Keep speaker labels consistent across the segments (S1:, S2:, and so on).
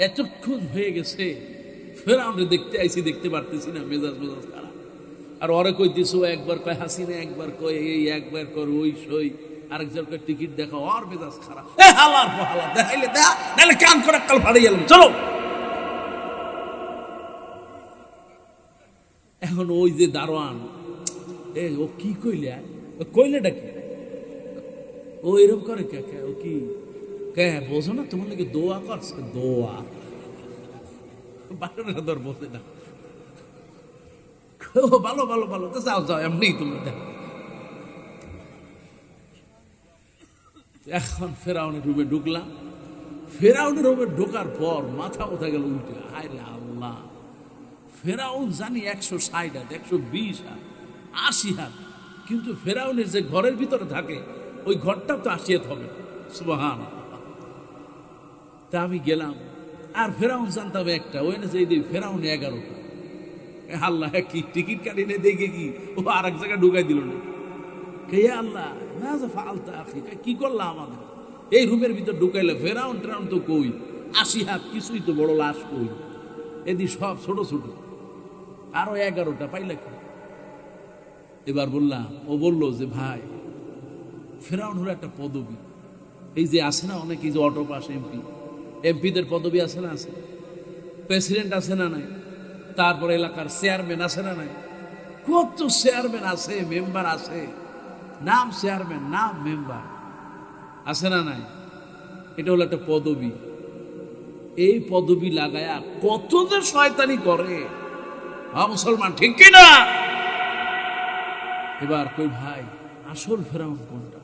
S1: এতক্ষণ হয়ে গেছে, ফেরাউনরে দেখতে আইছি, দেখতে পারতেছি না, মেজাজ মেজাজ খারাপ। আর ওরে কইতেছ, একবার কয় হাসিনা, একবার কয় এই, একবার কর ওই সই, আরেকজন কয় টিকিট দেখা, ওর মেজাজ খারাপ। হালার হালা দেখাইলে দেখা, নাহলে কান করে কাল ফাড়ে গেলাম, চলো। এখন ওই যে দারোয়ান, ও কি কইলে, কইলেটা কি, ও এরকম করে কে, ও কি কে বোঝো না, তোমার নাকি দোয়া করছে, দোয়া ধর বোঝে না। ভালো ভালো ভালো, তো যাও যাও, এমনি তোমরা দেখো। এখন ফেরাউনের রুমে ঢুকলাম। ফেরাউনের রুমে ঢোকার পর মাথা কোথায় গেল উল্টে, হায় রে আল্লাহ, ফেরাউন জানি 160 হাত, 120 হাত, 80 হাত, কিন্তু ফেরাউনের যে ঘরের ভিতরে থাকে ওই ঘরটাও তো 80 হাত হবে। সুবহানাল্লাহ। তা আমি গেলাম, আর ফেরাউন জানতাম একটা, ওই না যে ফেরাউন 11টা। আল্লাহ কি টিকিট কাটিনে দেখে কি ও আর এক জায়গায় ঢুকাই দিল না, কে আল্লাহ না যে ফালতা আখি, কি করলাম আমাদের এই রুমের ভিতর ঢুকাইলে, ফেরাউন টেরাউন তো কই, 80 হাত, কিছুই তো বড় লাশ কই, এদি সব ছোট ছোট, আরো 11টা পাইলে কি। এবার বললাম, ও বলল যে ভাই, ফেরাউন হলো একটা পদবী, এই যে আছে না অনেক, এই যে অটো পাস এমপিদের পদবী আছে না, আছে, প্রেসিডেন্ট আছে না নাই, তারপরে এলাকার চেয়ারম্যান আছে না নাই, কত চেয়ারম্যান আছে, মেম্বার আছে, নাম চেয়ারম্যান, নাম মেম্বার আছে না নাই। এটা হলো একটা পদবী। এই পদবী লাগায়া কত যে শয়তানি করে, মুসলমান, ঠিক কিনা? এবার কই ভাই, আসল ফেরাউন কোনটা?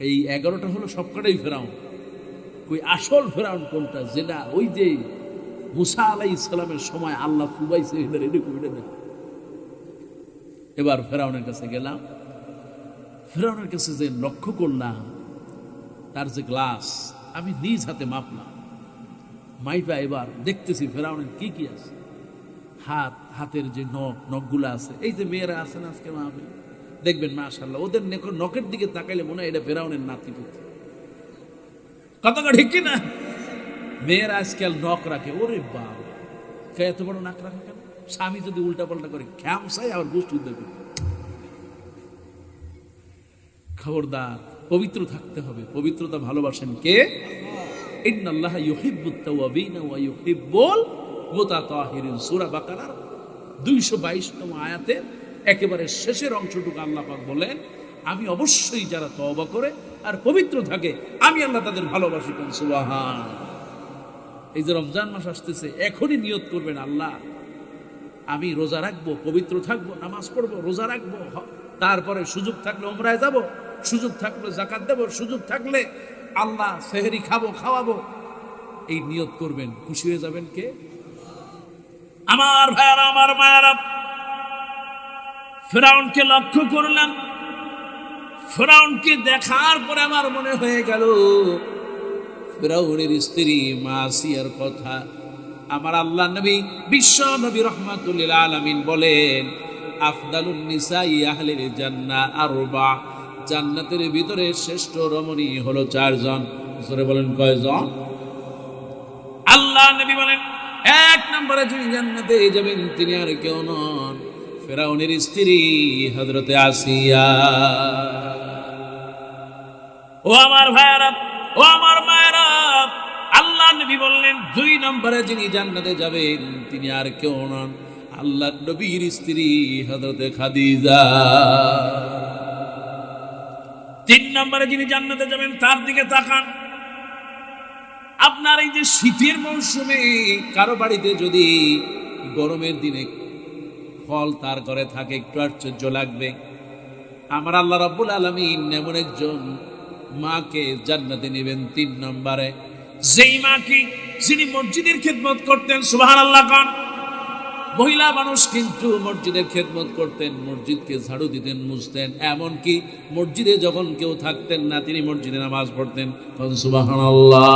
S1: এই 11টা হলো সবকটাই ফেরাউন, কই আসল ফেরাউন কোনটা, যেটা ওই যে মুসা আলাইহিস সালামের সময় আল্লাহ ফুবাইছে, এবার ফেরাউনের কাছে গেলাম। ফেরাউনের কাছে যে লক্ষ্য করলাম, তার যে গ্লাস আমি নিজ হাতে মাপলাম, মাইপা এবার দেখতেছি ফেরাউনের কি কি আছে। হাতের যে নখগুলো আছে, এই যে মেয়েরা আছে না আজকে মাপে, দেখবেন মাশাআল্লাহ, ওদের নখের দিকে তাকাইলে মনে হয় এটা ফেরাউনের নাতিপুতি। কথাটা ঠিক কিনা? মেয়েরা আজকাল নখ রাখে, ওরে বাবা, এত বড় নাক রাখে কেন? স্বামী যদি উল্টা পাল্টা করে খ্যামসাই আবার গোষ্ঠী দেবে। খবরদার, পবিত্র থাকতে হবে। পবিত্রতা ভালোবাসেন কে? ইন্নাল্লাহা ইউহিব্বুত তাওয়াবিনা ওয়া ইউহিব্বুল মুতাতাহিরিন। সূরা বাকারার 222তম আয়াতে একেবারে শেষের অংশটুকু আল্লাহ পাক বলেন, আমি অবশ্যই যারা তওবা করে আর পবিত্র থাকে, আমি আল্লাহ তাদের ভালোবাসি। সুবহান। এই যে রমজান মাস আসতেছে, এখনই নিয়ত করবেন, আল্লাহ আমি রোজা রাখবো, পবিত্র থাকবো, নামাজ পড়বো, রোজা রাখবো, তারপরে সুযোগ থাকলে উমরায় যাব, সুযোগ থাকলে যাকাত দেব, সুযোগ থাকলে আল্লাহ সেহরি খাবো, খাওয়াবো। এই নিয়ত করবেন, খুশি হয়ে যাবেন কে? আমার ভাইয়ারা, আমার মায়েরা, ফেরাউনকে লক্ষ্য করলাম। ফেরাউনকে দেখার পরে আমার মনে হয়ে গেল ফেরাউনের স্ত্রী মাসিয়ার কথা। আমার আল্লাহ নবী, বিশ্ব নবী রাহমাতুল লিল আলামিন বলেন, আফদালুন নিসাই আহলিল জান্নাহ আরবা। জান্নাতের ভিতরে শ্রেষ্ঠ রমণী হলো 4 জন। জোরে বলেন কয়জন? আল্লাহ নবী বলেন, 1 নম্বরে যিনি জান্নাতে যাবেন তিনি আর কেউ নন, ফেরাউনের স্ত্রী হযরতে আসিয়া। ও আমার ভাইরা, ও আমার মায়েরা, আল্লাহ নবী বললেন 2 নম্বরে যিনি জান্নাতে যাবেন তিনি আর কেউ নন, আল্লাহ নবীর স্ত্রী হযরতে খাদিজা। 3 নম্বরে যিনি জান্নাতে যাবেন তার দিকে তাকান। আপনার এই যে শীতের মৌসুমে কারো বাড়িতে যদি গরমের দিনে ফল তার ঘরে থাকে, একটু আশ্চর্য লাগবে। আমার আল্লাহ রাব্বুল আলামিন এমন একজন মাকে জান্নাতে নেবেন 3 নম্বরে, যেই মা কি যিনি মসজিদের খেদমত করতেন। সুবহানাল্লাহ খান। মহিলা মানুষ কিন্তু মসজিদের খেদমত করতেন, মসজিদকে ঝাড়ু দিতেন, মুছতেন, এমনকি মসজিদে যখন কেউ থাকতেন না তিনি মসজিদে নামাজ পড়তেন। সুবহানাল্লাহ।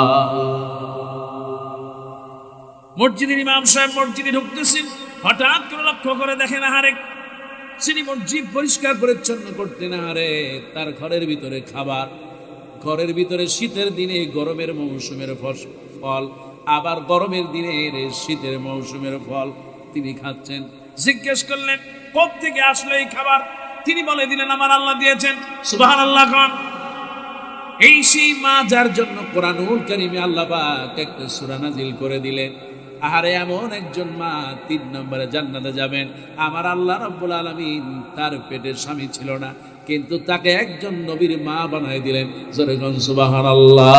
S1: মসজিদের ইমাম সাহেব মসজিদে ঢুকতেছেন, হঠাৎ করে লক্ষ্য করে দেখেন, আহারে তিনি মসজিদ পরিষ্কার পরিচ্ছন্ন করতেন, আহারে তার ঘরের ভিতরে খাবার, ঘরের ভিতরে শীতের দিনে গরমের মৌসুমের ফল আবার গরমের দিনের শীতের মৌসুমের ফল তিনি খাচ্ছেন। জিজ্ঞেস করলেন কোত্থেকে আসলো এই খাবার? তিনি বলে দিলেন আমার আল্লাহ দিয়েছেন। সুবহানাল্লাহ খান। এই সেই মা যার জন্য কোরআনুল কারীমে আল্লাহ পাক একটা সূরা নাজিল করে দিলেন। আহারে এমন একজন মা 3 নম্বরে জান্নাতে যাবেন। আমার আল্লাহ রাব্বুল আলামিন তার পেটের স্বামী ছিল না, কিন্তু তাকে একজন নবীর মা বানায় দিলেন। জোরে কোন সুবহানাল্লাহ।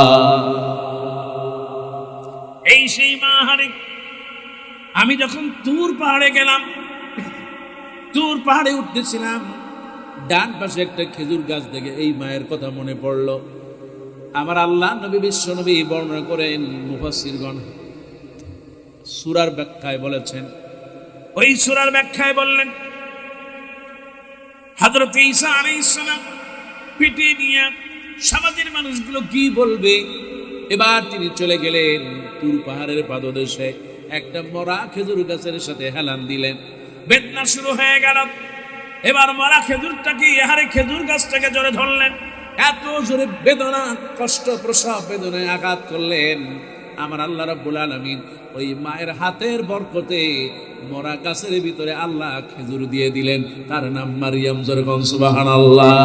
S1: এই সেই মা। হারে আমি যখন তুর পাহাড়ে গেলাম, তুর পাহাড়ে উঠতেছিলাম, ডান পাশে একটা খেজুর গাছ দেখে এই মায়ের কথা মনে পড়লো। আমার আল্লাহ নবী বিশ্ব নবী বর্ণনা করেন, মুফাসসিরগণ সূরার ব্যাখ্যায় বলেছেন, ওই সূরার ব্যাখ্যায় বললেন হযরত ঈসা আলাইহিস সালাম পেটে নিয়ে সমাজের মানুষগুলো কি বলবে। এবার তিনি চলে গেলেন তুর পাহাড়ের পাদদেশে, একটা মরা খেজুর গাছের সাথে হেলান দিলেন। বেদনা শুরু হয়ে গেল। এবার মরা খেজুরটাকে, এহারে খেজুর গাছটাকে জোরে ধরলেন, এত জোরে বেদনা, কষ্ট, প্রসব বেদনায় আঘাত করলেন। আমার আল্লাহ রাব্বুল আলামিন ওই মায়ের হাতের বরকতে মরা গাছের ভিতরে আল্লাহ খেজুর দিয়ে দিলেন। তার নাম মারিয়াম। জোরে কোন সুবহানাল্লাহ।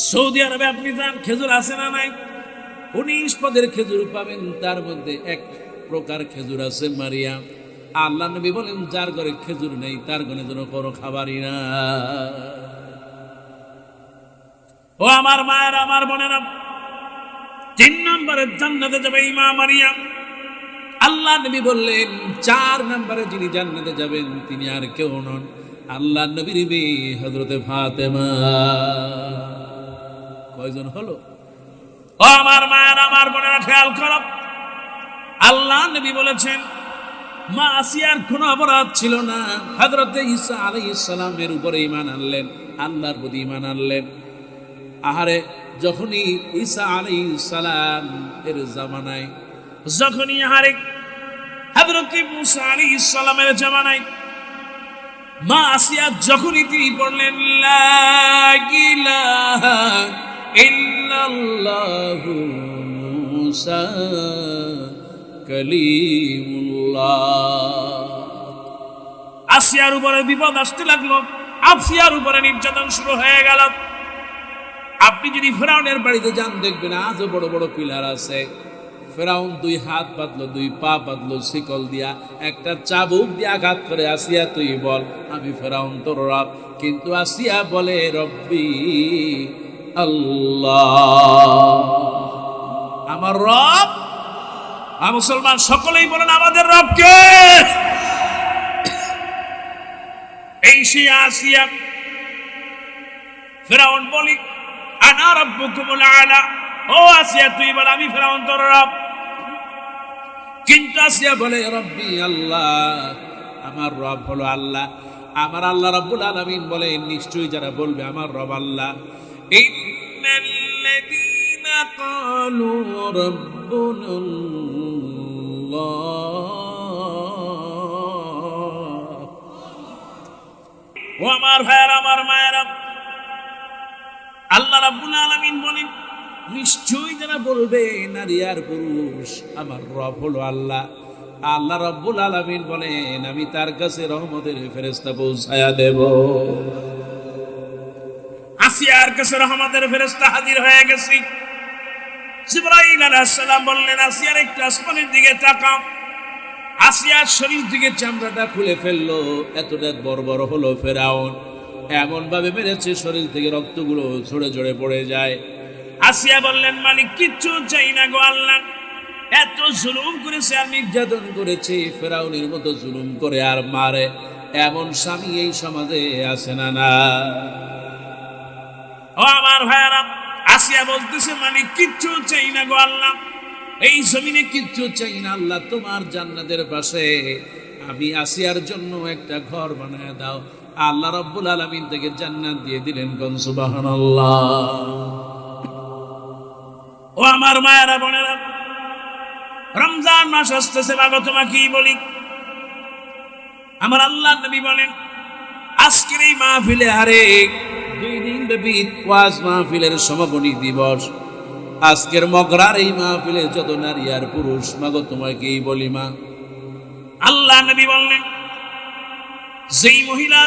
S1: সৌদি আরবে আপনি যান, খেজুর আছে না নাই? 19 পদের খেজুর পাবেন, তার মধ্যে এক প্রকার খেজুর আছে মারিয়াম। আল্লাহ নবী বলেন যার ঘরে খেজুর নেই তার ঘরে যেন কোনো খাবারই না। ও আমার মায়ের, আমার বোনেরা, 3 নম্বরে জান্নাতে যাবে মা মারিয়াম। আল্লাহ নবী বললেন 4 নম্বরে যিনি জান্নাতে যাবেন তিনি আর কেউ নন, আল্লাহ নবীর মেয়ে হযরতে ফাতেমা। কয়জন হলো? ও আমার মায়ের, আমার বোনেরা, খেয়াল করো। আল্লাহ নবী বলেছেন মা আসিয়ার কোনো অপরাধ ছিল না। হযরতে ঈসা আলাইহিস সালামের উপরে ঈমান আনলেন, আল্লাহর প্রতি ঈমান আনলেন। আহারে যখনই ঈসা আলাইহিস সালাম এর জামানায়, যখনই আহারে হযরত মুসা আলাইহিস সালামের জামানায় মা আসিয়া যখনই তিনি পড়লেন লা ইলাহা ইল্লাল্লাহু মুসা কালিমুল্লাহ, আসিয়ার উপরে বিপদ আসতে লাগলো, আসিয়ার উপরে নির্যাতন শুরু হয়ে গেল। আপনি যদি ফেরাউনের বাড়িতে যান দেখবেন আজও বড় বড় পিলার আছে। ফেরাউন 2 হাত বাঁধলো, 2 পা বাঁধলো শিকল দিয়া, একটা চাবুক দিয়ে আঘাত করে, আসিয়া তুই বল আমি ফেরাউন তোর রব। কিন্তু আসিয়া বলে রব্বি আল্লাহ, আমার রব। মুসলমান সকলেই বলেন আমাদের রব কে? এই সে আসিয়া। ফেরাউন বলি আনা রাব্বুকুমুল আলা, ও আসিয়া তুই বল আমি ফেরাউন তোর রব। কিন্তু আসিয়া বলে রব্বি আল্লাহ, আমার রব হলো আল্লাহ। আমার আল্লাহ রাব্বুল আলামিন বলে নিশ্চয়ই যারা বলবে আমার রব আল্লাহ, ইন্নাল্লাযীনা ক্বালু রাব্বুনাল্লাহ। ও আমার ভাইয়েরা, আমার মায়েরা, আল্লাহ রাব্বুল আলামিন বলেন নিশ্চয়ই যারা বলবে নারী আর পুরুষ আমার রব হলো আল্লাহ, আল্লাহ রাব্বুল আলামিন বলেন আমি তার কাছে রহমতের ফেরেশতা পৌঁছায়া দেব। আসিয়ার কাছে রহমতের ফেরেশতা হাজির হয়ে গেছে। জিবরাইল আলাইহিস সালাম বললেন আসিয়ার একটু আসমানের দিকে তাকাও। আসিয়ার শরীর থেকে চামড়াটা খুলে ফেললো, এতটা বড় বড় হলো ফেরাউন। এমন ভাবে মেরেছে শরীর থেকে রক্তগুলো ঝরে ঝরে পড়ে যায়। আসিয়া বললেন মালিক কিচ্ছু চাই না গো আল্লাহ, এত জুলুম করেছে আর নির্যাতন করেছে, ফেরাউনের মতো জুলুম করে আর মারে এমন স্বামী এই সমাজে আছে না? না। ও আমার ভাইয়ারা, আসিয়া বলতেছে মালিক কিচ্ছু চাই না গো আল্লাহ, এই জমিনে কিচ্ছু চাই না আল্লাহ, তোমার জান্নাতের পাশে আমি আসিয়ার জন্য একটা ঘর বানায় দাও। আল্লাহ রাব্বুল আলামিন থেকে জান্নাত দিয়ে দিলেন। কোন সুবহানাল্লাহ। ও আমার মায়েরা, বোনেরা, রমজান মাস আসতেছে, বাবা তোমাকে কি বলি, আমার আল্লাহ নবী বলেন আজকের এই মাহফিলে হারে 2 দিন ব্যাপী ওয়াজ মাহফিলের সমাপনী দিবস। আজকের মগরার এই মাহফিলে যত নারী আর পুরুষ, মাগো তোমাকেই বলি মা, আল্লাহ নবী বললেন যেই মহিলা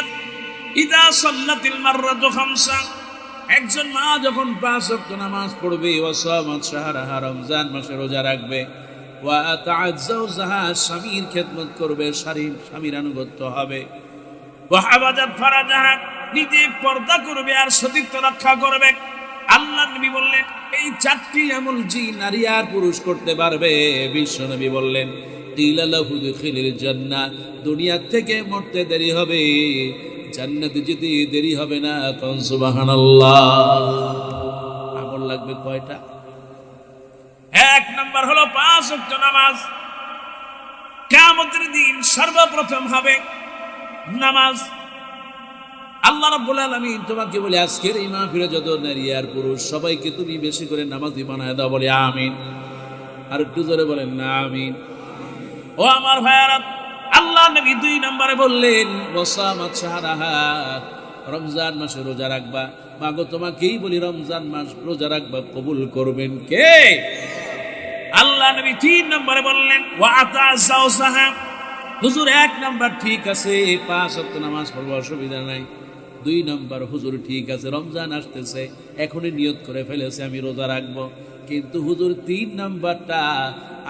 S1: ইদা সাল্লাতিল মাররাতু খামসা, একজন মা যখন 5 ওয়াক্ত নামাজ পড়বে, ওয়া সামাত শাহরাহা, রমজান মাসে রোজা রাখবে, ওয়া আতাআত যাওজাহা, স্বামীর খেদমত করবে, স্বামীর আনুগত্য হবে, ওয়া হাফাজাত ফারাজাহা, নিজে পর্দা করবে আর সতীত্ব রক্ষা করবে। আল্লাহ নবী বললেন এই 4টি আমল যে নারী আর পুরুষ করতে পারবে, বিশ্ব নবী বললেন কিলা লাহু দুখিলিল জান্নাহ, দুনিয়া থেকে মরতে দেরি হবে, জান্নাতে যেতে দেরি হবে না। কোন সুবহানাল্লাহ। আমল লাগবে কয়টা? 1 নাম্বার হলো 5 ওয়াক্ত নামাজ। কিয়ামতের দিন সর্বপ্রথম হবে নামাজ। আল্লাহ রাব্বুল আলামিন তোমাকে বলে আজকের এই মাহফিলে যত নারী আর পুরুষ সবাইকে তুমি বেশি করে নামাজি বানায় দাও, বলে আমিন। আর একটু জোরে বলেন না আমিন। ও আমার ভাইয়ারা, আল্লাহ নবী 2 নম্বরে বললেন ওয়াসামাত শাহরাহা, রমজান মাসে রোজা রাখবা। মাগো তোমাকেই বলি রমজান মাস রোজা রাখবা, কবুল করবেন কে? আল্লাহ নবী 3 নম্বরে বললেন ওয়া আতা যাওজাহা, হুজুর 1 নাম্বার ঠিক আছে, 5 ওয়াক্ত নামাজ পড়ব, অসুবিধা নাই। 2 নাম্বার হুজুর ঠিক আছে, রমজান আসতেছে, এখনই নিয়ত করে ফেলেছে আমি রোজা রাখবো, কিন্তু হুজুর 3 নাম্বারটা,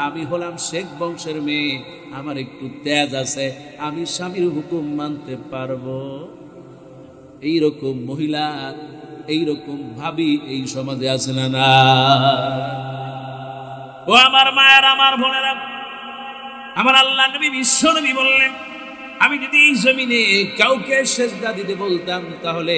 S1: আমি হলাম শেখ বংশের মেয়ে, আমার একটু তেজ আছে, আমি স্বামীর হুকুম মানতে পারবো। এইরকম মহিলা, এইরকম ভাবি এই সমাজে আছে না? না। ও আমার মায়ের, আমার বোনেরা, আমার আল্লাহ নবী বিশ্ব নবী বললেন আমি যদি এই জমিনে কাউকে সেজদা দিতে বলতাম, তাহলে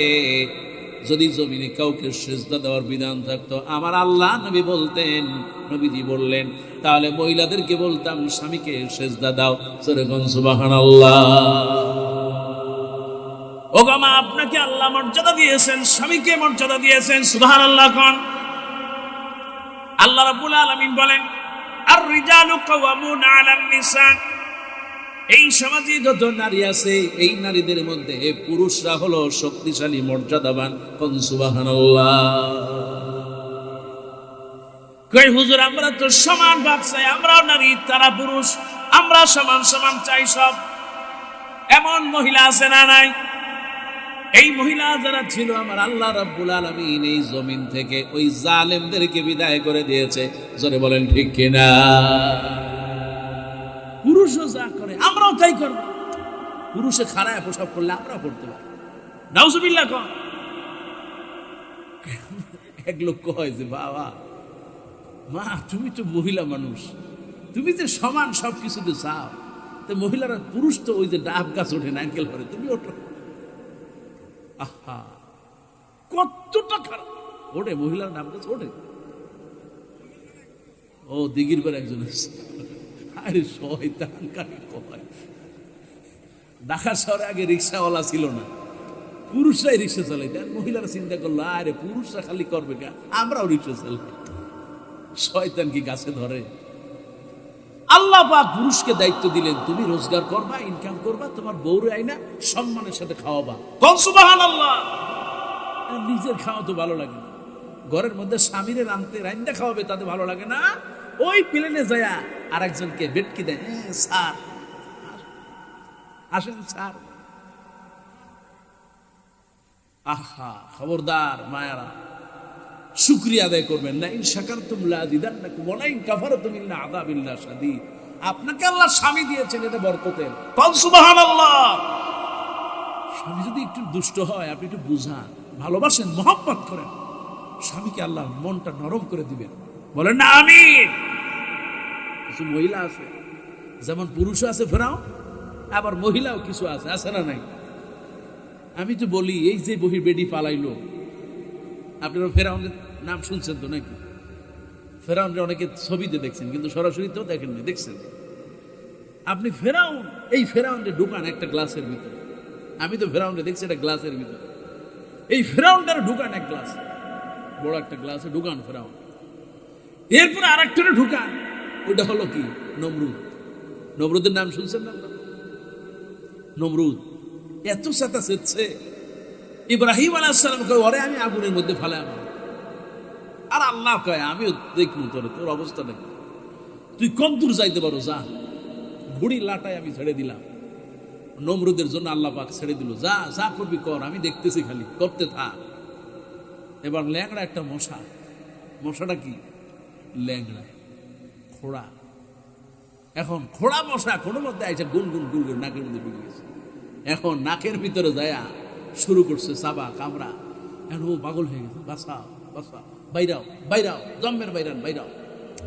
S1: যদি জমিনে কাউকে সেজদা দেওয়ার বিধান থাকতো, আমার আল্লাহ নবী বলতেন, নবীজি বললেন, তাহলে মহিলাদেরকে বলতাম স্বামীকে সেজদা দাও। যেরকম সুবহানাল্লাহ। ও গো মা, আপনাকে আল্লাহ মর্যাদা দিয়েছেন, স্বামীকে মর্যাদা দিয়েছেন, সুবহানাল্লাহ কোন। আল্লাহ রাব্বুল আলামিন বলেন আর রিজালু কাওয়ামুনা আলান নিসা, এই সমাজে যত নারী আছে এই নারীদের মধ্যে পুরুষরা হলো শক্তিশালী, মর্যাদাবান। কোন সুবহানাল্লাহ। কই হুজুর আমরা তো সমান ভাব চাই, আমরাও নারী তারা পুরুষ, আমরা সমান সমান চাই সব। এমন মহিলা আছে না নাই? এই মহিলা যারা ছিল, আমার আল্লাহ রাব্বুল আলামিন এই জমিন থেকে ওই জালেমদেরকে বিদায় করে দিয়েছে। জোরে বলেন ঠিক কিনা? পুরুষও যা করে আমরাও তাই করব। পুরুষে খারায় পোশাক করলে আমরাও করতে পারি। নাউজুবিল্লাহ কোন। এক লোক কয় যে বাবা, মা তুমি তো মহিলা মানুষ, তুমি যে সমান সব কিছুতে চাও, তো মহিলারা, পুরুষ তো ওই যে ডাব গাছ ওঠে না, অ্যাঙ্কেল করে, তুমি ওঠো। আহা, কতটা খারাপ ওঠে মহিলার ডাব গাছ ওঠে। ও দিঘির পর একজন আছে, আরে শয়তান কাকে কয়। ঢাকা শহরে আগে রিক্সাওয়ালা ছিল না, পুরুষরাই রিক্সা চালাইতেন। মহিলারা চিন্তা করলো আরে পুরুষরা খালি করবে কে, আমরাও রিক্সা চালাই। শয়তান কি গাছে ধরে? আল্লাহ পাক পুরুষকে দায়িত্ব দিলেন, তুমি রোজগার করবা, ইনকাম করবা, তোমার বউরে আইনা সম্মানের সাথে খাওয়াবা। কোন সুবহানাল্লাহ। নিজের খাওয়া তো ভালো লাগে না, ঘরের মধ্যে স্বামীরে রান্দা খাওয়াবে, তাতে ভালো লাগে না। ওই প্লেনে যায়া আর একজনকে বেটকি দেয়, স্যার আসেন স্যার। আহা, খবরদার মায়ারা, শুকরিয়া আদায় করবেন না। ইন শাকারতুম লাযিদান্নাকুম ওয়া ইন কাফারতুম ইন্না আযাবিল্লাহ শাদীদ। আপনাকে আল্লাহ স্বামী দিয়েছেন, এটা বরকতের। কোন সুবহানাল্লাহ। স্বামী যদি একটু দুষ্ট হয়, আপনি একটু বুঝান, ভালোবাসেন, মহব্বত করেন, স্বামীকে আল্লাহ মনটা নরম করে দিবেন। বলেন না আমিন। কিছু মহিলা আছে, যেমন পুরুষ আছে ফেরাউন, আবার মহিলাও কিছু আছে, আছে না নাই? আমি তো বলি, এই যে বহির বেডি পালাইলো, আপনারা ফেরাউনের নাম শুনছেন তো নাকি? ফেরাউনের অনেকে ছবিতে দেখছেন, কিন্তু সরাসরি তো দেখেননি, দেখছেন? আপনি ফেরাউন, এই ফেরাউনের ঢুকান একটা গ্লাসের ভিতরে। আমি তো ফেরাউনটা দেখছি একটা গ্লাসের ভিতরে। এই ফেরাউনটার ঢুকান এক গ্লাস, বড় একটা গ্লাসে ঢুকান ফেরাউন। এরপরে আর একটা ঢুকান, ওইটা হলো কি? নমরুদ। নমরুদের নাম শুনছেন না? নমরুদ এত সাথে সেচ্ছে, ইব্রাহিম আলাইহিস সালাম কই, ওরে আমি আগুনের মধ্যে ফেলে আমার। আর আল্লাহ কয় আমিও দেখবো তোর অবস্থা নাকি, তুই কতদূর যাইতে পারো যা। ঘুড়ি লাটায় আমি ছেড়ে দিলাম, নমরুদের জন্য আল্লাহ পাক ছেড়ে দিল, যা যা করবি কর, আমি দেখতেছি, খালি করতে থাক। এবার ল্যাংড়া একটা মশা, মশাটা কি ল্যাংড়া খোড়া, এখন খোড়া মশা কোনো মধ্যে আইসা গুনগুন গুনগুন নাকের মধ্যে ঢুকে গেছে। এখন নাকের ভিতরে যায়া শুরু করছে চাবা কামড়া, এখন ও পাগল হয়ে গেছে, বাঁচাও বাঁচাও, বাইরাও বাইরাও, জম্মের বাইরান বাইরাও।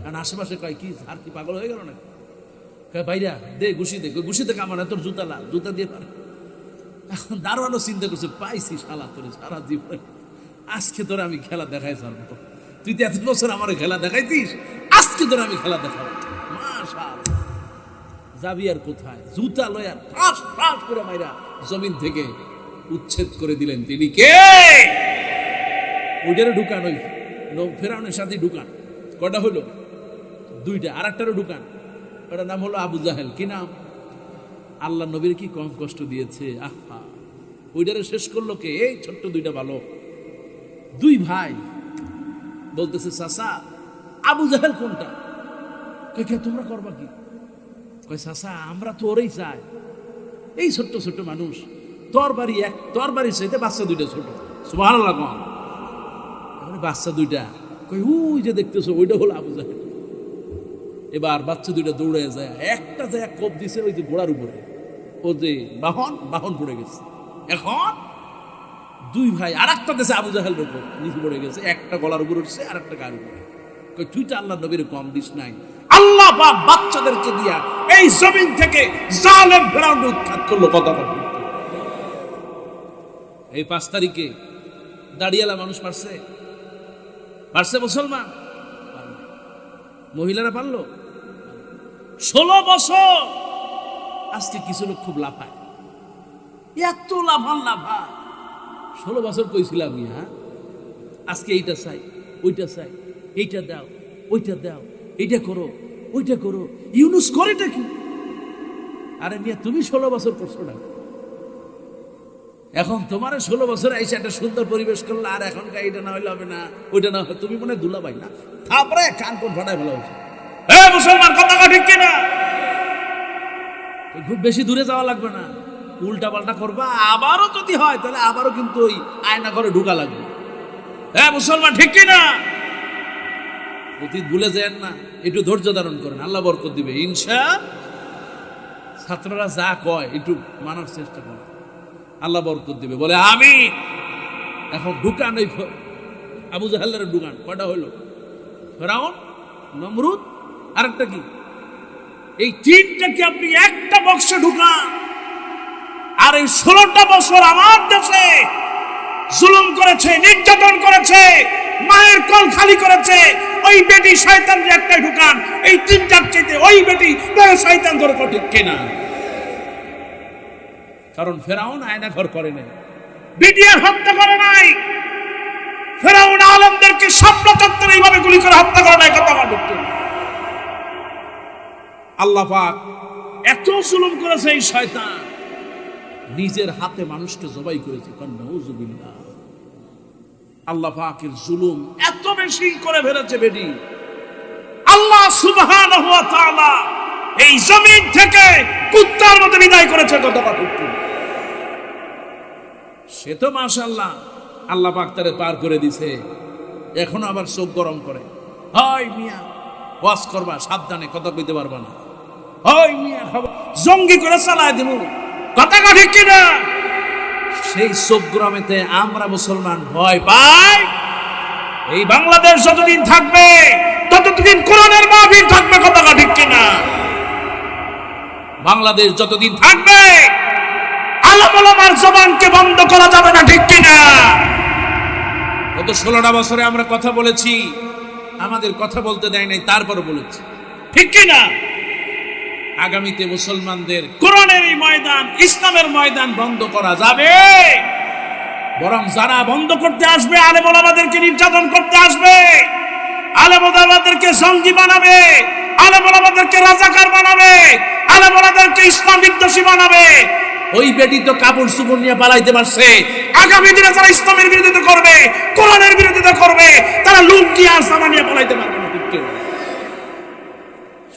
S1: কারণ আশেপাশে কয় কি আর কি পাগল হয়ে গেল নাকি, বাইরা দে ঘুষি দে, ঘুষিতে কামড়া, তোর জুতা লা, জুতা দিয়ে পারে। এখন দারোয়ানও চিন্তা করছে, পাইছি শালা তোরে সারা জীবন, আজকে তোরে আমি খেলা দেখাই ছাড়বো, তুই তো এত বছর আমার খেলা দেখাইতিস, আজকে তোরে আমি খেলা দেখাবো। মাশাআল্লাহ, যাবি আর কোথায়, জুতা লয়ার ঠাস ঠাস করে মাইরা জমিন থেকে উচ্ছেদ করে দিলেন। তিনি কে? ওইটারে ঢুকান, ওই ফেরাউনের সাথে ঢুকান। কটা হলো? দুইটা। আর একটারও ঢুকান, ওটার নাম হলো আবু জাহেল। কি নাম? আল্লাহ নবীর কি কম কষ্ট দিয়েছে, আহা! ওইটারে শেষ করলো কে? এই ছোট্ট দুইটা বালক, দুই ভাই। বলতেছে চাচা আবু জাহেল কোনটা? কে তোমরা করবা কি? কয় চাচা আমরা তো ওরেই চাই, এই ছোট্ট ছোট্ট মানুষ, তোর বাড়ির চাইতে বাচ্চা দুইটা ছোট। সুবহানাল্লাহ। বাচ্চা দুইটা, কই ওই যে দেখতেছো ওইটা হলো আবু জাহেল। এবার বাচ্চা দুইটা দৌড়ে যায়, একটা যায় কোপ দিছে ওই যে ঘোড়ার উপরে, ও যে বাহন পড়ে গেছে। এখন দুই ভাই আর একটা দেশে আবু জাহেল কোপ নিচে পড়ে গেছে, একটা গলার উপর উঠছে আর একটা গায়ের উপরে। কই তুই তো আল্লাহ নবীর কম দিস নাই, আল্লাহ পাক বাচ্চাদেরকে দিয়া এই জমিন থেকে জালেম ফেরাউনকে উৎখাত করলো। কথা বলতে এই 5 তারিখে দাড়িয়ালা মানুষ পারছে মুসলমান, মহিলারা পারলো। 16 বছর আজকে কিছু লোক খুব লাফায়, এত লাফায়। 16 বছর কইছিলাম হ্যাঁ, আজকে এইটা চাই ওইটা চাই, এইটা দাও ওইটা দাও, এইটা করো ওইটা করো। ইউনুস করেটা কি? আরে মিয়া তুমি 16 বছর করছো না, এখন তোমার 16 বছর আইসা একটা সুন্দর পরিবেশ করলো, আর এখনকার এটা না হইলে হবে না, ওইটা না হয়, তুমি মনে দুলা পাই না, তারপরে কান কোন ফাটাই ফেলা হচ্ছে। মুসলমান কথা ঠিক কিনা? খুব বেশি দূরে যাওয়া লাগবে না, উল্টা পাল্টা করবা, আবারও যদি হয় তাহলে আবারও কিন্তু ওই আয়না ঘরে ঢুকা লাগবে। মুসলমান ঠিক কিনা? অতীত ভুলে যান না, একটু ধৈর্য ধারণ করেন, আল্লাহ বরকত দিবে ইনশাআল্লাহ। ছাত্ররা যা কয় একটু মানার চেষ্টা করেন, আল্লাহ বরকত দিবে, বলে আমি। এখন ঢুকান ওই আবু জাহেলের ঢুকান। কয়টা হইল? ফেরাউন, নমরুদ, আরেকটা কি? এই 3টাকে আপনি একটা বক্সে ঢুকান। আর এই 16টা বছর আমার দেশে জুলুম করেছে, নির্যাতন করেছে, মায়ের কোল খালি করেছে, ওই বেটি শয়তানকে একটাই ঢুকান। এই 3টার চাইতে ওই বেটি বড় শয়তান ধরে ঠিক কিনা? কারণ ফেরাউন আয়না ঘর করে নাই, বিডিআর হত্যা করে নাই, ফেরাউন আলেমদেরকে শাপলা চত্বরে এইভাবে গুলি করে হত্যা করে নাই। কথা বলতে আল্লাহ পাক এত জুলুম করেছে, এই শয়তান নিজের হাতে মানুষকে জবাই করেছে। নাউযুবিল্লাহ। আল্লাহ পাকের জুলুম এত বেশি করে ফেলেছে বেটি, আল্লাহ সুবহানাহু ওয়া তাআলা এই জমিন থেকে কুত্তার মতো বিদায় করেছে। কথা বলতে সে তো মাশাআল্লাহ আল্লাহ পাক তারে পার করে দিছে, এখন আবার চোখ গরম করে, হয় মিয়া ওয়াজ করবা সাবধানে, কথা কইতে পারবা না, হয় মিয়া জঙ্গি করে চালায় দিব। কথা ঠিক কিনা? সেই চোখ গরমেতে আমরা মুসলমান ভয় পাই। এই বাংলাদেশ যতদিন থাকবে ততদিন কোরআনের মাহফিল থাকবে। কথা ঠিক কিনা? বাংলাদেশ যতদিন থাকবে আলেম ওলামার জবানকে বন্ধ করা যাবে না। ঠিক কিনা? গত 16টা বছরে আমরা কথা বলেছি, আমাদের কথা বলতে দেয় নাই, তারপরে বলেছি। ঠিক কিনা? আগামীতে মুসলমানদের কোরআনের এই ময়দান, ইসলামের ময়দান বন্ধ করা যাবে, বরং যারা বন্ধ করতে আসবে আলেম ওলামাদেরকে নির্যাতন করতে আসবে, আলেম ওলামাদেরকে জঙ্গি বানাবে, আলেম ওলামাদেরকে রাজাকার বানাবে, আলেম ওলামাদেরকে ইসলাম বিদ্বেষী বানাবে, ওই বেটি তো কাপড় চোপড় নিয়ে পালাইতে পারছে। আগামী দিনে যারা ইসলামের বিরোধিতা করবে, কোরআনের বিরোধিতা করবে, তারা লুঙ্গি আর জামা নিয়ে পালাইতে পারবে না।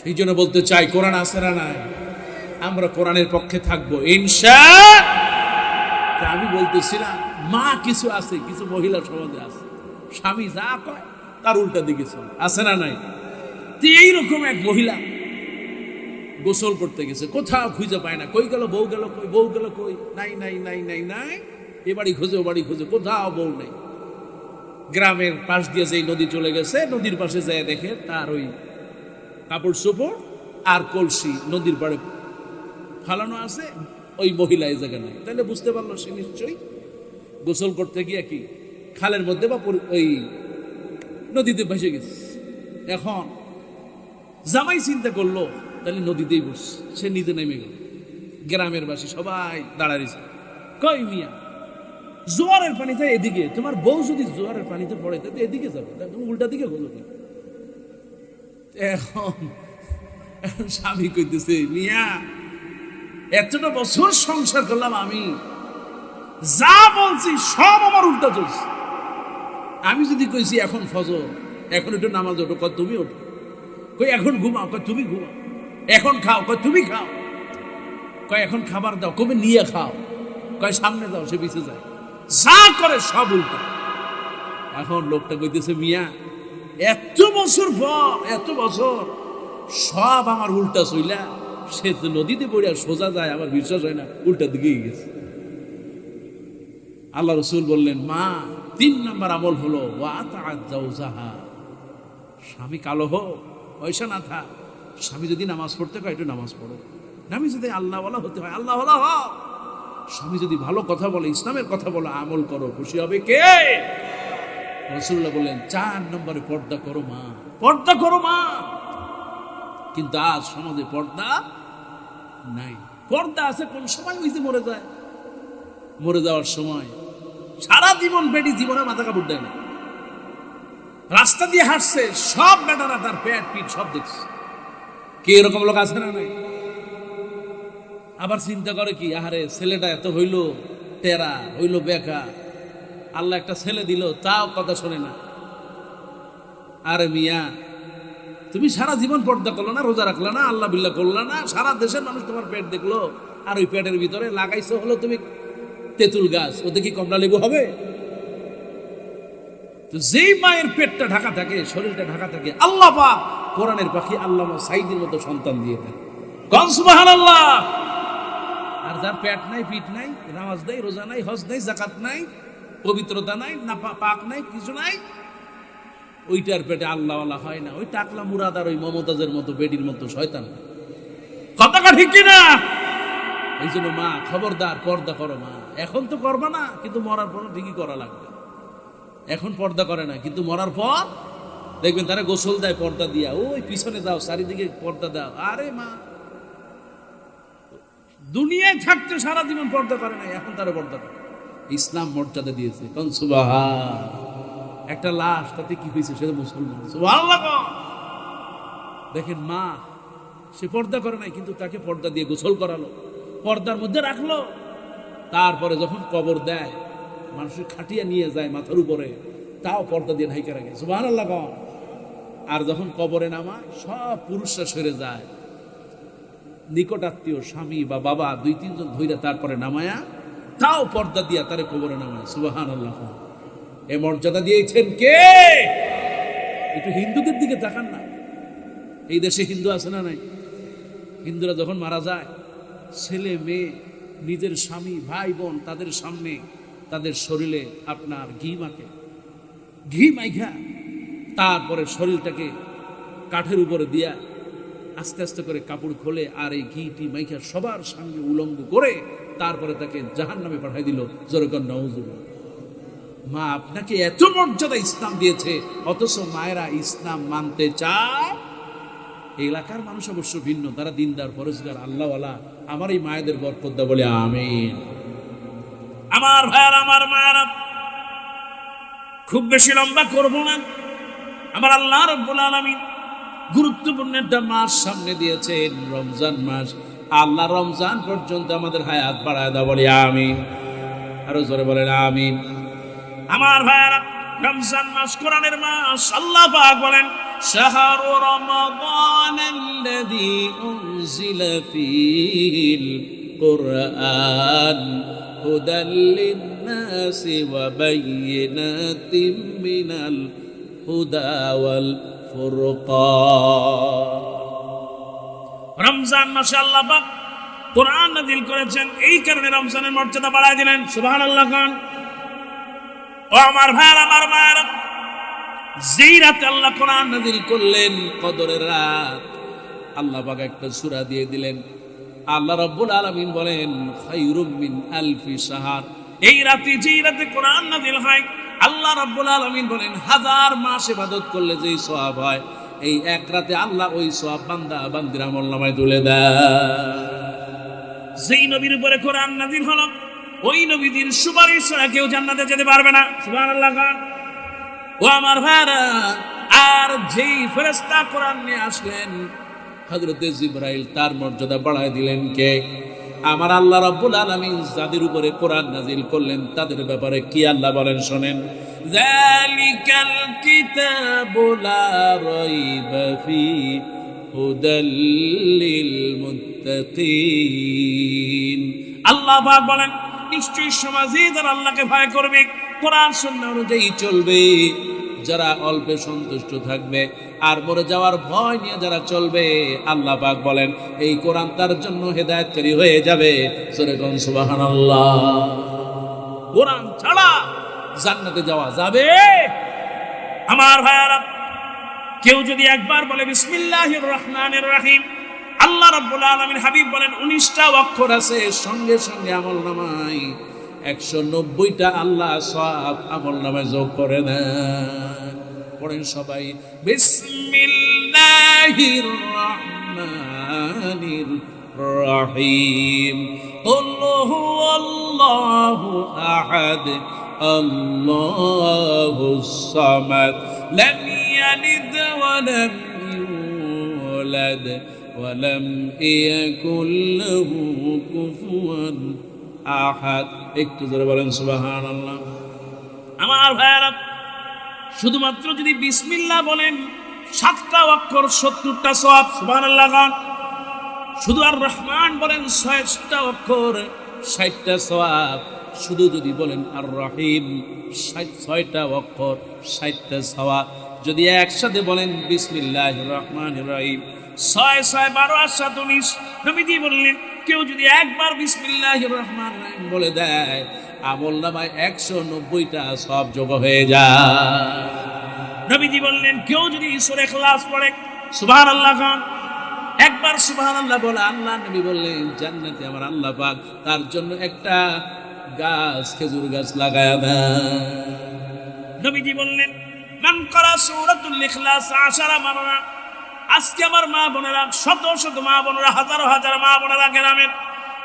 S1: সেই জন্য বলতে চাই, কোরআন আছে না নাই, আমরা কোরআনের পক্ষে থাকবো ইনশাআল্লাহ। আমি বলতেছি না, মা কিছু আছে, কিছু মহিলা সমাজে আছে, স্বামী যা কয় তার উল্টা দিকে চলে, আছে না নাই? এইরকম এক মহিলা গোসল করতে গেছে, কোথাও খুঁজে পায় না। কই গেল বউ, গেল কই, বউ গেল কই, নাই নাই নাই নাই নাই, এ বাড়ি খোঁজে ও বাড়ি খোঁজে, কোথাও বউ নেই। গ্রামের পাশ দিয়ে যেই নদী চলে গেছে, নদীর পাশে যায় দেখে তার ওই কাপড় চোপড় আর কলসি নদীর পাড়ে ফালানো আছে, ওই মহিলা এই জায়গা নাই। তাহলে বুঝতে পারলো সে নিশ্চয়ই গোসল করতে গিয়ে কি খালের মধ্যে বা ওই নদীতে ভেসে গেছে। এখন জামাই চিন্তা করলো তাহলে নদীতেই বসছে, সে নিজে নেমে গেল। গ্রামের বাসী সবাই দাঁড়াইছে, কই মিয়া জোয়ারের পানিতে এদিকে, তোমার বউ যদি জোয়ারের পানিতে পড়ে তাহলে এদিকে যাবে, তুমি উল্টা দিকে খোঁজো। এখন স্বামী কইতেছে, মিয়া এতটা বছর সংসার করলাম, আমি যা বলছি সব আমার উল্টা চলছে। আমি যদি কইছি এখন ফজর, এখন একটু নামাজ ওঠো, কয় তুমি ওঠো। কই এখন ঘুমাও, কয় তুমি ঘুমাও। এখন খাও, কয় তুমি খাও। কয় এখন খাবার দাও, কবে নিয়ে খাও। কয় সামনে দাও, সে পিছে যায়। যা করে সব উল্টা। এখন লোকটা কইতেছে, মিয়া এত বছর পর, এত বছর সব আমার উল্টা চইলা, সে তো নদীতে পড়ে সোজা যায়, আমার বিশ্বাস হয় না, উল্টা দিকেই গেছে। আল্লাহ রসুল বললেন, মা 3 নম্বর আমল হলো স্বামী কালো হোক পয়সা না থাক, স্বামী যদি নামাজ পড়তে হয় একটু নামাজ পড়ো, স্বামী যদি আল্লাহ ওয়ালা হতে হয় আল্লাহ ওয়ালা হও, স্বামী যদি ভালো কথা বলে, ইসলামের কথা বলে, আমল করো, খুশি হবে কে? রাসূলুল্লাহ বললেন 4 নম্বরে পর্দা করো মা, পর্দা করো মা। কিন্তু আজ সমাজে পর্দা নাই। পর্দা আছে কোন সময়? ওই যে মরে যায়, মরে যাওয়ার সময় সারা জীবন বেটি জীবনে মাথা কাপড় দেয় না, রাস্তা দিয়ে হাঁটছে, সব বেটারা তার পেট পিঠ সব দেখছে। কে এরকম লোক আছে না নাই? আবার চিন্তা করে কি, আহারে ছেলেটা এত হইল টেরা, হইল বেকার, আল্লাহ একটা ছেলে দিল, তাও কথা শোনে না। আরে মিয়া তুমি সারা জীবন পর্দা করলো না, রোজা রাখলো না, আল্লাহ বিল্লাহ করলো না, সারা দেশের মানুষ তোমার পেট দেখলো, আর ওই পেটের ভিতরে লাগাইছো হলো তুমি তেঁতুল গাছ, ওতে কি কমলা লেবু হবে? তো যেই মায়ের পেটটা ঢাকা থাকে, শরীরটা ঢাকা থাকে, আল্লাহ পাক কোরআনের পাখি আল্লামা সাইদির মতো সন্তান দিয়ে দেয়। কোন সুবহানাল্লাহ। আর যার পেট নাই, পিঠ নাই, নামাজ নাই, রোজা নাই, হজ নাই, যাকাত নাই, পবিত্রতা নাই, না পাক নাই, কিছু নাই, ওইটার পেটে আল্লাহ ওয়ালা হয় না। ওই টাকলা মুরাদার ওই মমতাজের মতো বেডির মতো শয়তান। কথাটা ঠিক কিনা? এই জন্য মা খবরদার, পর্দা করো মা। এখন তো করবা না, কিন্তু মরার পর ঠিকই করা লাগবে। এখন পর্দা করে না, কিন্তু মরার পর দেখবেন তারা গোসল দেয় পর্দা দিয়া, ওই পিছনে দাও, চারিদিকে পর্দা দাও। আরে মা দুনিয়ায় থাকতে সারা জীবন পর্দা করে না, এখন তারা পর্দা করে। ইসলাম মর্যাদা দিয়েছে। কোন সুবহান। একটা লাশ, তাতে কি হয়েছে? সে তো মুসলমান। সুবহানাল্লাহ। দেখেন মা, সে পর্দা করে নাই, কিন্তু তাকে পর্দা দিয়ে গোসল করালো, পর্দার মধ্যে রাখলো। তারপরে যখন কবর দেয়, মানুষের খাটিয়া নিয়ে যায় মাথার উপরে, তাও পর্দা দিয়ে ঢাইকা রাখে। সুবহানাল্লাহ। আর যখন কবরে নামায়, সব পুরুষরা সরে যায়, নিকট আত্মীয় স্বামী বা বাবা 2-3 জন ধইরা তারপরে নামায়া, তাও পর্দা দিয়া তারে কবরে নামায়। সুবহানাল্লাহ। এ মর্যাদা দিয়েছেন কে? একটু হিন্দুদের দিকে তাকান না। এই দেশে হিন্দু আছে না নাই? হিন্দুরা যখন মারা যায়, ছেলে মেয়ে, নিজের স্বামী, ভাই বোন, তাদের সামনে তাদের শরীরে আপনার ঘি মাখে, ঘি মাইখা তারপরে শরীরটাকে কাঠের উপরে দিয়া আস্তে আস্তে করে কাপড় খোলে, আর এই ঘিটি মাইখা সবার সামনে উলঙ্গ করে তারপরে তাকে জাহান্নামে পাঠাই দিল। যেরকম নাউজুবিল্লাহ। মা আপনাকে এত মর্যাদা ইসলাম দিয়েছে, অথচ মায়েরা ইসলাম মানতে চায়। এই এলাকার মানুষ অবশ্য ভিন্ন, তারা দিনদার, পরেশগার, আল্লাহওয়ালা। আমার এই মায়েদের বরকত দাও বলে আমিন। আমার ভাইয়ার, আমার মায়েরা, খুব বেশি লম্বা করব না। আমার আল্লাহ রাব্বুল আলামিন গুরুত্বপূর্ণ একটা মাস সামনে দিয়েছেন, রমজান মাস। আল্লাহ রমজান পর্যন্ত আমাদের হায়াত বাড়ায় দাও, বলি আমিন। আরো জোরে বলেন আমিন। আমার ভাইরা, রমজান মাস কোরআনের মাস। আল্লাহ পাক বলেন শাহরু রমাদানাল্লাযী উনজিলা ফীহিল কুরআন হুদাল লিন-নাসি ওয়া বায়্যিনাতিম মিনাল হুদা ওয়াল ফুরকান। রমজান মাসে আল্লাহ পাক কোরআন নাযিল করেছেন, এই কারণে রমজানের মর্যাদা বাড়ায় দিলেন। সুবহানাল্লাহ খান। ও আমার ভাইরা, আমার মায়েরা, যেই রাতে আল্লাহ কোরআন নাযিল করলেন, কদরের রাত, আল্লাহ পাক একটা সূরা দিয়ে দিলেন। আল্লাহ রাব্বুল আলামিন বলেন খায়রুম মিন আলফি শাহর। এই রাতে, যেই রাতে কোরআন নাযিল হয়, আল্লাহ রাব্বুল আলামিন বলেন 1000 মাস ইবাদত করলে যেই সওয়াব হয়, এই এক রাতে আল্লাহ ওই সওয়াব বান্দা বান্দির আমলনামায় তুলে দেয়। যেই নবীর উপরে কোরআন নাযিল হলো, ওই নবীদের সুপারিশ ছাড়া কেউ জান্নাতে যেতে পারবে না। সুবহানাল্লাহ খান। ও আমার ভাইরা, আর যেই ফেরেশতা কোরআন নিয়ে আসলেন, হযরতে জিবরাইল, তার মর্যাদা বাড়ায় দিলেন কে? আমার আল্লাহ রাব্বুল আলামিন যাদের উপরে কোরআন নাযিল করলেন, তাদের ব্যাপারে কি আল্লাহ বলেন শোনেন। যালিকাল কিতাবু লা রাইবা ফীহি হুদাল লিল মুত্তাকিন। আল্লাহ পাক বলেন নিশ্চয়ই সমাজে যারা আল্লাহকে ভয় করবে, কোরআন সুন্নাহ অনুযায়ী চলবে, যারা অল্পে সন্তুষ্ট থাকবে আর মরে যাওয়ার ভয় নিয়ে যারা চলবে, আল্লাহ পাক বলেন এই কোরআন তার জন্য হেদায়েতকারী হয়ে যাবে। সূরা কোন সুবহানাল্লাহ। কোরআন ছাড়া জান্নাতে যাওয়া যাবে? আমার ভাইরা, কেউ যদি একবার বলে বিসমিল্লাহির রহমানির রহিম, আল্লাহ রাব্বুল আলামিন হাবিব বলেন 19টা অক্ষর আছে, সঙ্গে সঙ্গে আমলনামায় 190টা আল্লাহ সওয়াব আমলনামায় যোগ করে দেন। পড়েন সবাই বিসমিল্লাহির রহমানির রহিম। কুল হুয়াল্লাহু আহাদ আল্লাহুস সামাদ লাম ইয়ালিদ ওয়া লাম ইউলাদ ওয়ালাম ইয়াকুল লাহু কুফুয়ান আহাদ। একটু জোরে বলেন সুবহানাল্লাহ। আমার ভাইরা, শুধুমাত্র যদি বিসমিল্লাহ বলেন 7টা অক্ষর 70টা সওয়াব। সুবহানাল্লাহ খান। শুধু আর রহমান বলেন 6টা অক্ষর 60টা সওয়াব। শুধু যদি বলেন আর রহিম 6টা অক্ষর 60টা সওয়াব। যদি একসাথে বলেন বিসমিল্লাহির রহমানির রহিম 6 6 12 আর 7 19। নবীজি বললেন কেউ যদি একবার বিসমিল্লাহির রহমানির রহিম বলে দেয়, আমলনামায় 190টা সওয়াব যোগ হয়ে যায়। নবীজি বললেন কেউ যদি সূরা ইখলাস পড়ে, সুবহানাল্লাহ খান, একবার সুবহানাল্লাহ বলে, আল্লাহ নবী বললেন জান্নাতে আমার আল্লাহ পাক তার জন্য একটা গাছ, খেজুর গাছ লাগায়া দেয়। নবীজি বললেন মান করা সূরাতুল ইখলাস 10 মাররা। আজকে আমার মা বোনেরা, শত শত মা বোনেরা, হাজার হাজার মা বোনেরা গ্রামের,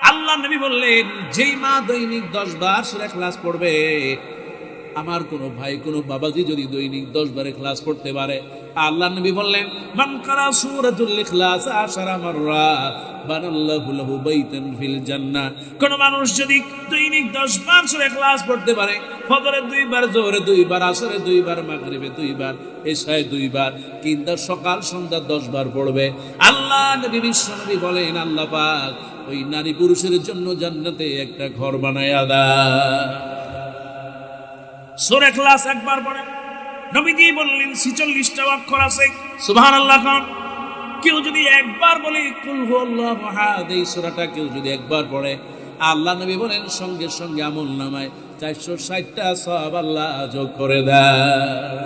S1: আল্লাহ নবী বললেন যেই মা দৈনিক 10 বার সূরা ইখলাস পড়বে, আমার কোনো ভাই কোনো বাবাজি যদি দৈনিক 10 বার ইখলাস পড়তে পারে, আল্লাহ নবী বললেন মান করা সূরাতুল ইখলাস 10 মাররা বানাল্লাহু লাহু বাইতান ফিল জান্নাহ। কোন মানুষ যদি দৈনিক 10 বার সূরা ইখলাস পড়তে পারে, ফজরে 2 বার, জোহরে 2 বার, আসরে 2 বার, মাগরিবে 2 বার, এশায় 2 বার, কিন্তু সকাল সন্ধ্যা 10 বার পড়বে, আল্লাহ নবী বিশ্ব নবী বলেন আল্লাহ পাক ওই নারী পুরুষের জন্য জান্নাতে একটা ঘর বানায়া দেয়। সূরা ইখলাস একবার পড়ে, নবীজি বললেন 46টা অক্ষর আছে। সুবহানাল্লাহ খান। কেউ যদি একবার বলে কুল হুয়াল্লাহু আহাদ, এই সূরাটা কেউ যদি একবার পড়ে, আল্লাহ নবী বলেন সঙ্গে সঙ্গে আমলনামায় 460টা সওয়াব আল্লাহ যোগ করে দেয়।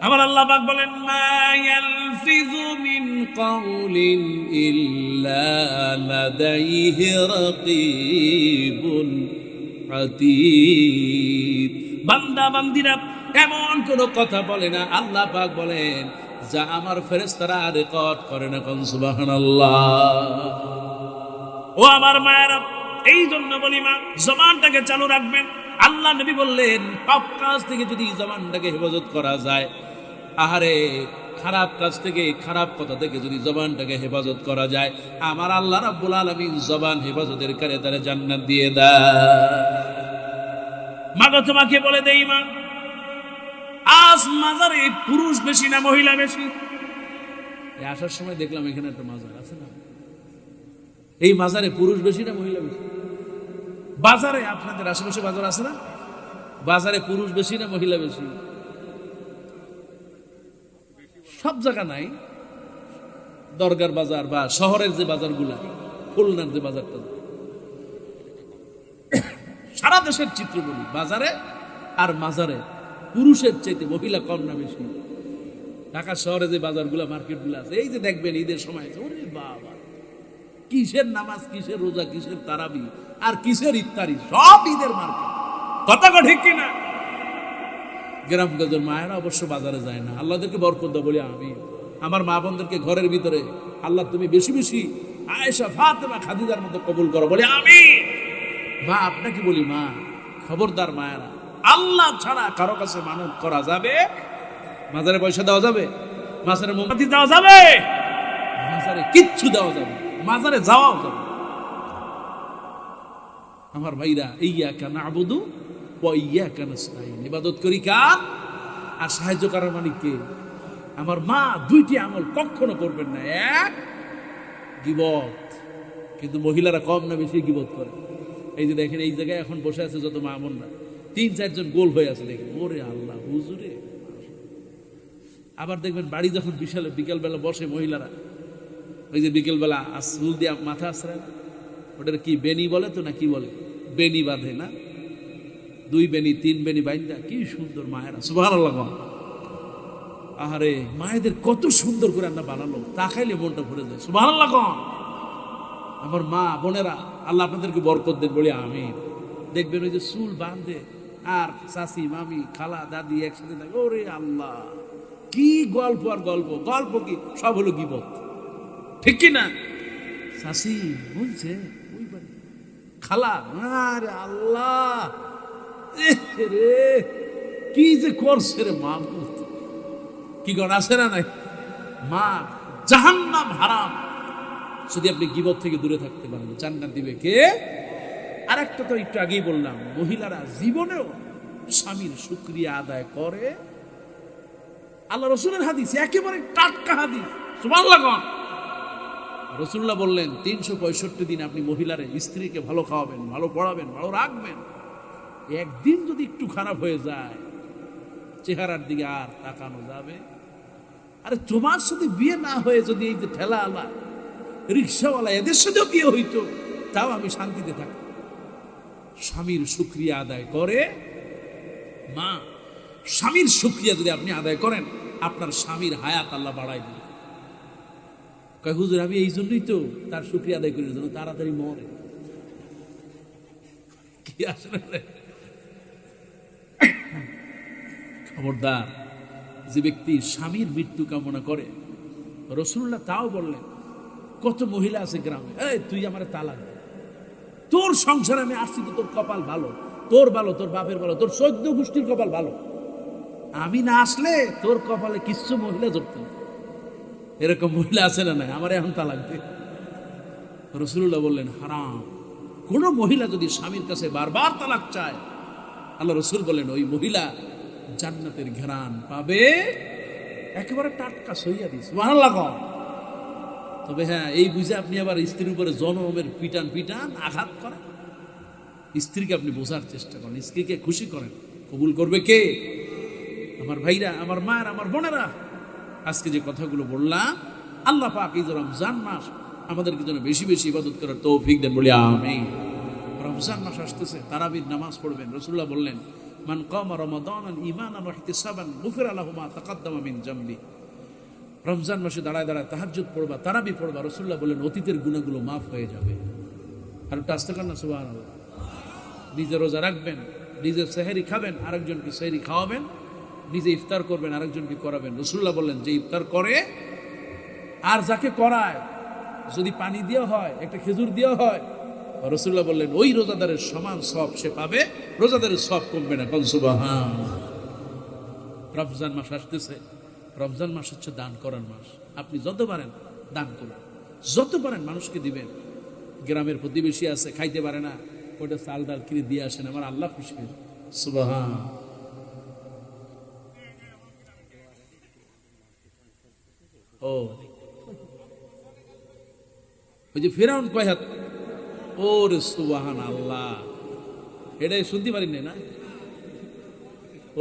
S1: আমার আল্লাহ পাক বলেন মা ইয়ালফিযু মিন কাউলিন ইল্লা লাদাইহি রাকীবুন আতীদ। বান্দা বান্দিরা এমন কোন কথা বলে না, আল্লাহ পাক বলেন যা আমার ফেরেশতারা রেকর্ড করে না। কোন সুবহানাল্লাহ। ও আমার মায়েরা, এই জন্য বলি মা, জবানটাকে চালু রাখবেন। আল্লাহ নবী বললেন পাপ কাজ থেকে যদি জবানটাকে হেফাজত করা যায়, আহারে খারাপ কাজ থেকে, খারাপ কথা থেকে যদি জবানটাকে হেফাজত করা যায়, আমার আল্লাহ রাব্বুল আলামিন জবান হেফাজতের কারে তারে জান্নাত দিয়ে দেয়। মাগো তোমাকে বলে দেই মা, আজ মাজারে পুরুষ বেশি না মহিলা বেশি? এই আসার সময় দেখলাম এখানে একটা মাজার আছে না, এই মাজারে পুরুষ বেশি না মহিলা বেশি? বাজারে আপনাদের আশেপাশে বাজার আছে না, বাজারে পুরুষ বেশি না মহিলা বেশি? সব জায়গা নাই, দরগার বাজার বা শহরের যে বাজারগুলা, খুলনার যে বাজারটা, সারা দেশের চিত্র বলি, বাজারে আর মাজারে পুরুষের চাইতে মহিলা কম না বেশি? ঢাকা শহরে যে বাজারগুলা, মার্কেটগুলো আছে, এই যে দেখবেন ঈদের সময়, ওরে বাবা, কিসের নামাজ, কিসের রোজা, কিসের তারাবি আর কিসের ইফতারি, সব ঈদের মার্কেট। কথা ঠিক কিনা? গ্রামগঞ্জের মায়েরা অবশ্য বাজারে যায় না, আল্লাহদেরকে বরকত দাও বলি আমি। আমার মা বোনদেরকে ঘরের ভিতরে আল্লাহ তুমি বেশি বেশি আয়েশা, ফাতেমা, খাদিজার মতো কবুল করো বলি আমি। মা আপনাকে বলি, মা খবরদার মায়েরা, আল্লাহ ছাড়া কারো কাছে মানত করা যাবে? মাজারে পয়সা দেওয়া যাবে? মাজারে মোমবাতি দেওয়া যাবে? মাজারে কিচ্ছু দেওয়া যাবে, মাজারে যাওয়াও যাবে। আমার ভাইরা, ইয়্যাকা না'বুদু ওয়া ইয়্যাকা নাস্তাঈন, ইবাদত করি কার আর সাহায্য করার মালিক কে? আমার মা দুইটি আমল কখনো করবেন না, এক গীবত, কিন্তু মহিলারা কম না বেশি গীবত করে। এই যে দেখেন, এই জায়গায় এখন বসে আছে যত মা বোনরা, 3-4 জন গোল হয়ে আছে, দেখেন, ওরে আল্লাহ হুজুরে। আবার দেখবেন বাড়ি যখন বিকেলবেলা বসে মহিলারা, ওই যে বিকেলবেলা চুল দিয়ে মাথা আশ্রয়, ওটার কি বেনি বলে তো না কি বলে, বেনি বাঁধে না, 2 বেনি 3 বেনি বাইন্দা, কি সুন্দর মায়েরা, সুবহানাল্লাহ। আহারে মায়েদের কত সুন্দর করে রান্না বানালো, তাকাইলে মনটা ভরে যায়, সুবহানাল্লাহ। আমার মা বোনেরা, আল্লাহ আপনাদেরকে বরকত দেন বলি আমি। দেখবেন ওই যে চুল বাঁধে আর চাচি, মামি, খালা, দাদি একসাথে থাকে, ওরে আল্লাহ কি গল্প আর গল্প, গল্প কি সব হলো গীবত, ঠিক কি না? চাচি বলছে ওই বাড়ি, খালা, আরে আল্লাহ রে কি যে করছে রে মা, কি কর আছে না নাই? মা জাহান্নাম হারাম, যদি আপনি গীবত থেকে দূরে থাকতে পারেন জান্নাত দিবে কে? আর একটা তো একটু আগেই বললাম, মহিলারা জীবনেও স্বামীর শুকরিয়া আদায় করে। আল্লাহ রসুলের হাদিস, একেবারে টাটকা হাদিস, সুবহানাল্লাহ। রসুল্লাহ বললেন 365 দিন আপনি মহিলারে, স্ত্রীকে ভালো খাওয়াবেন, ভালো পড়াবেন, ভালো রাখবেন। একদিন যদি একটু খারাপ হয়ে যায়, চেহারার দিকে আর তাকানো যাবে? আরে তোমার সাথে বিয়ে না হয়ে যদি এই যে ঠেলাওয়ালা, রিক্সাওয়ালা, এদের সাথেও বিয়ে হইতো, তাও আমি শান্তিতে থাকি। স্বামীর শুকরিয়া আদায় করে মা, স্বামীর শুকরিয়া যদি আপনি আদায় করেন, আপনার স্বামীর হায়াত আল্লাহ বাড়াই দিবে। কয় হুজুর আমি এই জন্যই তো তার শুকরিয়া আদায় করি, যেন তাড়াতাড়ি মরে। কি আসলে খবরদার, যে ব্যক্তি স্বামীর মৃত্যু কামনা করে, রাসূলুল্লাহ তাও বললেন, কত মহিলা আছে গ্রামে, এই তুই আমার তালাক দে, তোর সংসারে আমি আসছি তো তোর কপাল ভালো, তোর ভালো, তোর বাপের ভালো, তোর 14 গোষ্ঠীর কপাল ভালো, আমি না আসলে তোর কপালে কিচ্ছু মহিলা জড়ত না। এরকম মহিলা আছে না নাই? আমার এখন তালাক দে। রাসূলুল্লাহ বললেন হারাম। কোন মহিলা যদি স্বামীর কাছে বারবার তালাক চায়, আল্লাহ রাসূল বলেন ওই মহিলা জান্নাতের ঘ্রাণ পাবে, একেবারে টাটকা সইয়া দিস, সুবহানাল্লাহ। তবে হ্যাঁ, এই বুঝে আপনি আবার স্ত্রীর উপরে জনমের পিটান পিটান আঘাত করেন, স্ত্রীকে আপনি বোঝার চেষ্টা করেন, স্ত্রীকে খুশি করেন, কবুল করবে কে? আমার ভাইরা, আমার মায়ের, আমার বোনেরা, আজকে যে কথাগুলো বললাম, আল্লাহ পাক এই যে রমজান মাস আমাদেরকে যেন বেশি বেশি ইবাদত করার তৌফিক দেন বলি আমিন। রমজান মাস আসতেছে, তারাবির নামাজ পড়বেন। রাসূলুল্লাহ বললেন, মান কামা রমাদানান ঈমানান ওয়া ইহতিসাবান গুফিরা লাহু মা তাকাদ্দামা মিন জামবি। রমজান মাসে দাঁড়ায় দাঁড়ায় তাহাজ্জুদ পড়বা, তারাবি পড়বা, রাসূলুল্লাহ বললেন অতীতের গুনাহগুলো মাফ হয়ে যাবে। আর একটু আস্তে কান্না সুবহানাল্লাহ। নিজে রোজা রাখবেন, নিজে সেহরি খাবেন, আরেকজনকে সেহরি খাওয়াবেন, নিজে ইফতার করবেন, আরেকজনকে করাবেন। রাসূলুল্লাহ বললেন যে ইফতার করে আর যাকে করায়, যদি পানি দেওয়া হয়, একটা খেজুর দেওয়া হয়, রাসূলুল্লাহ বললেন ওই রোজাদারের সমান সওয়াব সে পাবে, রোজাদারের সওয়াব কমবে না। কোন সুবহানাল্লাহ। রমজান মাস আসতেছে, রমজান মাস হচ্ছে দান করার মাস। আপনি যত পারেন দান করুন, যত পারেন মানুষকে দিবেন। গ্রামের প্রতিবেশী আছে, খাইতে পারে না, ওটা চাল ডাল কিনে দিয়ে আসেন, আমার আল্লাহ খুশি হবে। সুবহান। ও ওই যে ফেরাউন কয় হাত, ওরে সুবহান আল্লাহ, এটাই শুনতে পারিনি না,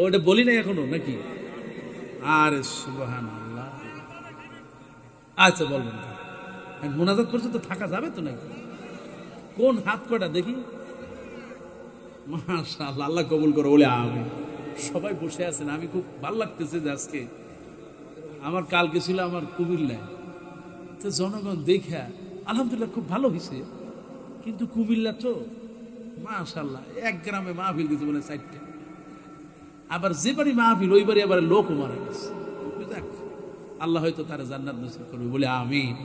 S1: ওটা বলি নাই এখনো নাকি? আরে সুবহান আল্লাহ। আচ্ছা বলবেন, মোনাজাত করছে তো থাকা যাবে তো নাকি? কোন হাত কটা দেখি? মাশাআল্লাহ, আল্লাহ কবুল করো বলে আমি। সবাই বসে আছেন, আমি খুব ভালো লাগতেছে যে আজকে আমার কালকে ছিল আমার কুমিল্লায়, তো জনগণ দেখা আলহামদুলিল্লাহ খুব ভালো হয়েছে। কিন্তু কুমিল্লা তো মাশাআল্লাহ, এক গ্রামে মাহফিল দিতে মানে 4টা, আবার যে বাড়ি মাহফিল ওই বাড়ি আবার লোক মারা গেছে। আল্লাহ হয়তো তারা জান্নাত নসিব করবে বলে আমিন।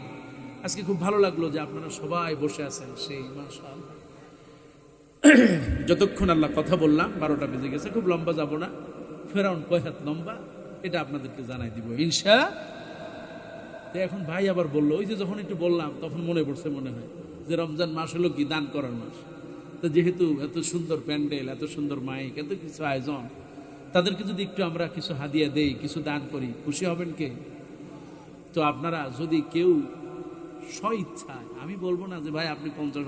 S1: আজকে খুব ভালো লাগলো যে আপনারা সবাই বসে আছেন, সেই মাশাআল্লাহ। যতক্ষণ আল্লাহ কথা বললাম 12টা বেজে গেছে, খুব লম্বা যাব না। ফেরাউন কয় হাত লম্বা এটা আপনাদেরকে জানাই দিব ইনশা। তো এখন ভাই আবার বললো, ওই যে যখন একটু বললাম তখন মনে পড়ছে, মনে হয় যে রমজান মাস হলো কি দান করার মাস। তো যেহেতু এত সুন্দর প্যান্ডেল, এত সুন্দর মাইক, এত কিছু আয়োজন, তাদেরকে যদি একটু আমরা কিছু হাদিয়া দেই, কিছু দান করি, খুশি হবেন কে? তো আপনারা যদি কেউ স্ব ইচ্ছায়, আমি বলবো না যে ভাই আপনি 50